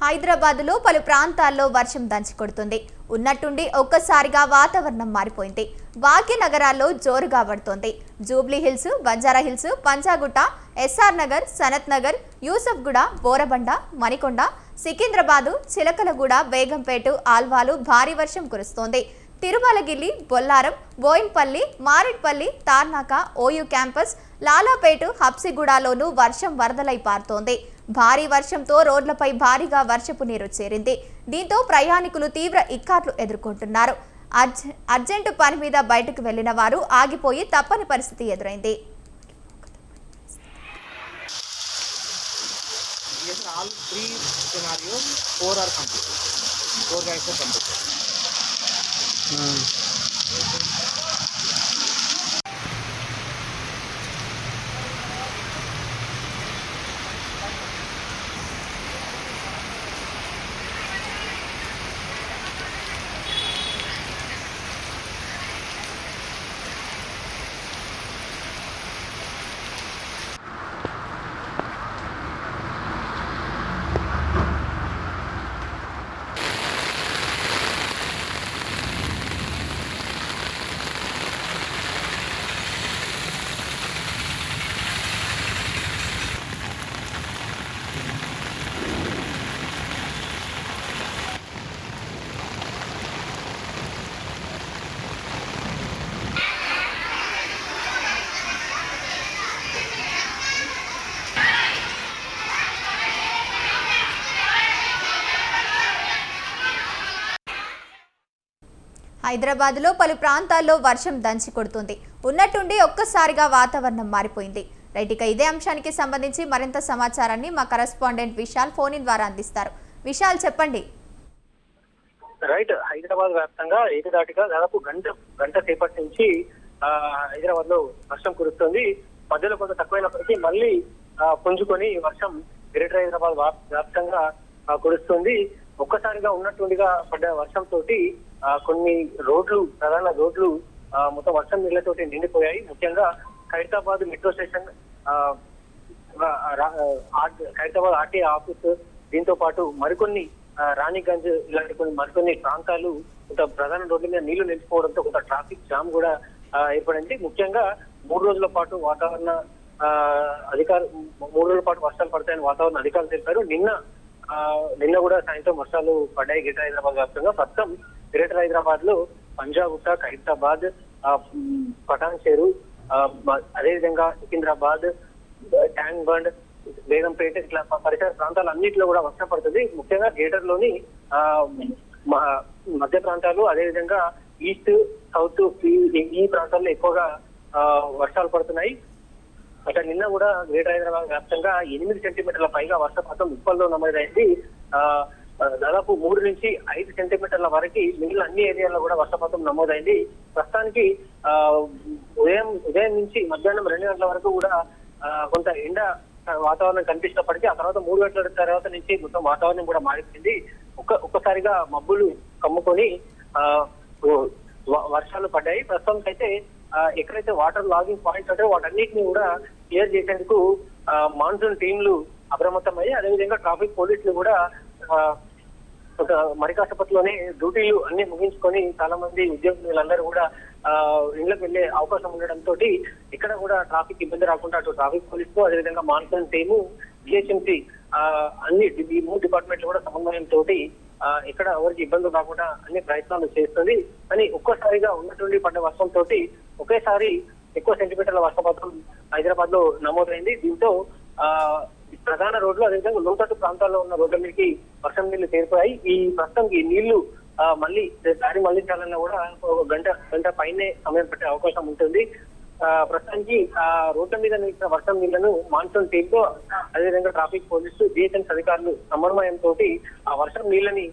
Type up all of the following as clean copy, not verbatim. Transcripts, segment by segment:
హైదరాబాద్లో పలు ప్రాంతాల్లో వర్షం దంచికొడుతుంది. ఉన్నట్టుండి ఒక్కసారిగా వాతావరణం మారిపోయింది. భాగ్యనగరాల్లో జోరుగా పడుతోంది. జూబ్లీ హిల్స్, బంజారా హిల్స్, పంజాగుట్ట, ఎస్ఆర్ నగర్, సనత్ నగర్, యూసఫ్గూడ, బోరబండ, మణికొండ, సికింద్రాబాదు, చిలకలగూడ, బేగంపేట ఆల్వాలు భారీ వర్షం కురుస్తోంది. తిరుమలగిల్లి, బొల్లారం, బోయిన్పల్లి, మారేడ్పల్లి, తార్నాక, ఓయూ క్యాంపస్, లాలాపేట, హబ్సిగూడలోనూ వర్షం వరదలై పారుతోంది. భారీ వర్షంతో రోడ్లపై భారీగా వర్షపు నీరు చేరింది. దీంతో ప్రయాణికులు తీవ్ర ఇక్కాట్లు ఎదుర్కొంటున్నారు. అర్జెంటు పని మీద బయటకు వెళ్లిన వారు ఆగిపోయి తప్పని పరిస్థితి ఎదురైంది. హైదరాబాద్లో పలు ప్రాంతాల్లో వర్షం దంచి కొడుతుంది. ఉన్నట్టుండి ఒక్కసారిగా వాతావరణం మారిపోయింది. రైట్, ఇక ఇదే అంశానికి సంబంధించి మరింత సమాచారాన్ని మా కరెస్పాండెంట్ విశాల్ ఫోన్ ఇన్ ద్వారా అందిస్తారు. విశాల్, చెప్పండి. రైట్, హైదరాబాద్ వ్యాప్తంగా ఏకదాటిగా దాదాపు గంట సేపటి నుంచి హైదరాబాద్ లో వర్షం కురుస్తుంది. మధ్యలో కొంత తక్కువైనప్పటికీ మళ్ళీ పుంజుకొని వర్షం గ్రేటర్ హైదరాబాద్ వ్యాప్తంగా కురుస్తుంది. ఒక్కసారిగా ఉన్నట్టుండిగా పడ్డ వర్షంతో కొన్ని ప్రధాన రోడ్లు మొత్తం వర్షం నీళ్లతోటి నిండిపోయాయి. ముఖ్యంగా Khairatabad metro station, Khairatabad RTA office, దీంతో పాటు మరికొన్ని రాణిగంజ్ ఇలాంటి మరికొన్ని ప్రాంతాలు కొంత ప్రధాన రోడ్ల మీద నీళ్లు నిలిచిపోవడంతో కొంత ట్రాఫిక్ జామ్ కూడా ఏర్పడింది. ముఖ్యంగా 3 రోజుల పాటు వాతావరణ వర్షాలు పడతాయని వాతావరణ అధికారులు తెలిపారు. నిన్న కూడా సాయంత్రం వర్షాలు పడ్డాయి గ్రేటర్ హైదరాబాద్ వ్యాప్తంగా. ప్రస్తుతం గ్రేటర్ హైదరాబాద్ లో పంజాగుట్ట, ఖైరతాబాద్, పటాన్ చెరు, అదేవిధంగా సికింద్రాబాద్, ట్యాంక్ బండ్, బేగంపేట ఇట్లా పరిసర ప్రాంతాలన్నింటిలో కూడా వర్షం పడుతుంది. ముఖ్యంగా గ్రేటర్ లోని మధ్య ప్రాంతాలు, అదేవిధంగా ఈస్ట్, సౌత్ ఈ ప్రాంతాల్లో ఎక్కువగా వర్షాలు పడుతున్నాయి. అక్కడ నిన్న కూడా గ్రేటర్ హైదరాబాద్ వ్యాప్తంగా 8 సెంటీమీటర్ల పైగా వర్షపాతం ఉప్పల్లో నమోదైంది. దాదాపు 3 నుంచి 5 సెంటీమీటర్ల వరకు మిగిలిన అన్ని ఏరియాల్లో కూడా వర్షపాతం నమోదైంది. ప్రస్తుతానికి ఉదయం నుంచి మధ్యాహ్నం 2 గంటల వరకు కూడా కొంత ఎండ వాతావరణం కనిపించినప్పటికీ ఆ తర్వాత 3 గంటల తర్వాత నుంచి మొత్తం వాతావరణం కూడా మారిపోయింది. ఒక్కసారిగా మబ్బులు కమ్ముకొని వర్షాలు పడ్డాయి. ప్రస్తుతానికి అయితే ఎక్కడైతే వాటర్ లాగింగ్ పాయింట్స్ అంటే వాటన్నిటిని కూడా క్లియర్ చేసేందుకు మాన్సూన్ టీంలు అప్రమత్తమయ్యి, అదేవిధంగా ట్రాఫిక్ పోలీసులు కూడా మరికాసేపట్లోనే డ్యూటీలు అన్ని ముగించుకొని చాలా మంది ఉద్యోగులందరూ కూడా ఇళ్లకు వెళ్లే అవకాశం ఉండడంతో ఇక్కడ కూడా ట్రాఫిక్ ఇబ్బంది రాకుండా అటు ట్రాఫిక్ పోలీసులు, అదేవిధంగా మాన్సూన్ టీము, జిహెచ్ఎంసీ అన్ని 3 డిపార్ట్మెంట్లు కూడా సమన్వయంతో ఇక్కడ ఎవరికి ఇబ్బందులు రాకుండా అన్ని ప్రయత్నాలు చేస్తుంది. కానీ ఒక్కసారిగా ఉన్నటువంటి పడ్డ వర్షంతో ఒకేసారి ఎక్కువ సెంటీమీటర్ల వర్షపాతం హైదరాబాద్ లో నమోదైంది. దీంతో ప్రధాన రోడ్లు, అదేవిధంగా లోతట్టు ప్రాంతాల్లో ఉన్న రోడ్ల మీదకి వర్షం నీళ్లు చేరిపోయాయి. ఈ ప్రస్తుతం ఈ నీళ్లు మళ్ళీ దారి మళ్లించాలన్నా కూడా గంట పైనే సమయం పట్టే అవకాశం ఉంటుంది. ప్రస్తుతానికి రోడ్ల మీద నిలిచిన వర్షం నీళ్లను మాన్సూన్ టీంతో, అదేవిధంగా ట్రాఫిక్ పోలీసులు, జిహెచ్ఎంసీ అధికారులు సమన్వయంతో ఆ వర్షం నీళ్ళని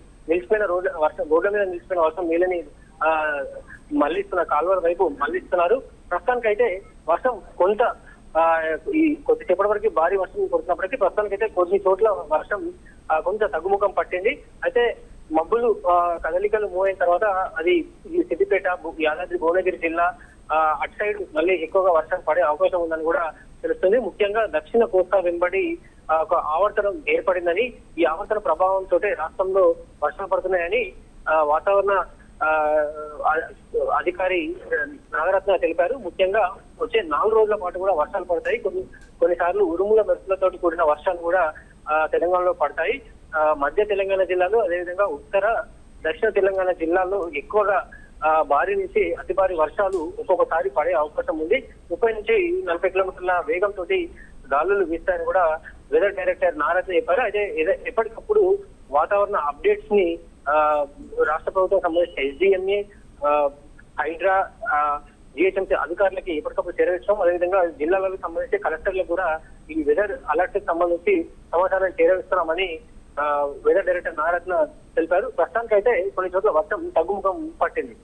రోడ్ల మీద నిలిచిపోయిన వర్షం నీళ్ళని మళ్లిస్తున్న కాలువల వైపు మళ్లిస్తున్నారు. ప్రస్తుతానికైతే వర్షం కొద్దిసేపటి వరకు భారీ వర్షం కురుతున్నప్పటికీ ప్రస్తుతానికైతే కొన్ని చోట్ల వర్షం కొంత తగ్గుముఖం పట్టింది. అయితే మబ్బులు కదలికలు మూవ్ అయిన తర్వాత అది సిద్దిపేట, యాదాద్రి భువనగిరి జిల్లా అటు సైడ్ మళ్ళీ ఎక్కువగా వర్షం పడే అవకాశం ఉందని కూడా తెలుస్తుంది. ముఖ్యంగా దక్షిణ కోస్తా వెంబడి ఒక ఆవర్తనం ఏర్పడిందని, ఈ ఆవర్తన ప్రభావంతో రాష్ట్రంలో వర్షాలు పడుతున్నాయని వాతావరణ అధికారి నాగరత్న తెలిపారు. ముఖ్యంగా వచ్చే 4 రోజుల పాటు కూడా వర్షాలు పడతాయి. కొన్నిసార్లు ఉరుముల మెరుపులతో కూడిన వర్షాలు కూడా తెలంగాణలో పడతాయి. మధ్య తెలంగాణ జిల్లాలో, అదేవిధంగా ఉత్తర దక్షిణ తెలంగాణ జిల్లాల్లో ఎక్కువగా భారీ నుంచి అతి భారీ వర్షాలు ఒక్కొక్కసారి పడే అవకాశం ఉంది. 30 నుంచి 40 కిలోమీటర్ల వేగంతో గాలులు వీస్తాయని కూడా వెదర్ డైరెక్టర్ నారత్న చెప్పారు. అయితే ఎప్పటికప్పుడు వాతావరణ అప్డేట్స్ ని రాష్ట్ర ప్రభుత్వం సంబంధించిన SDMA, హైడ్రా, GHMC అధికారులకి ఎప్పటికప్పుడు చేరవేస్తాం. అదేవిధంగా జిల్లాలకు సంబంధించి కలెక్టర్లకు కూడా ఈ వెదర్ అలర్ట్ కి సంబంధించి సమాచారం చేరవేస్తున్నామని వెదర్ డైరెక్టర్ నారత్న తెలిపారు. ప్రస్తుతానికి అయితే కొన్ని చోట్ల వర్షం తగ్గుముఖం పట్టింది.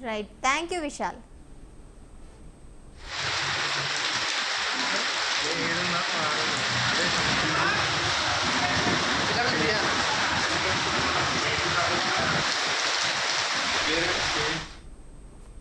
Right, thank you Vishal. Yeah.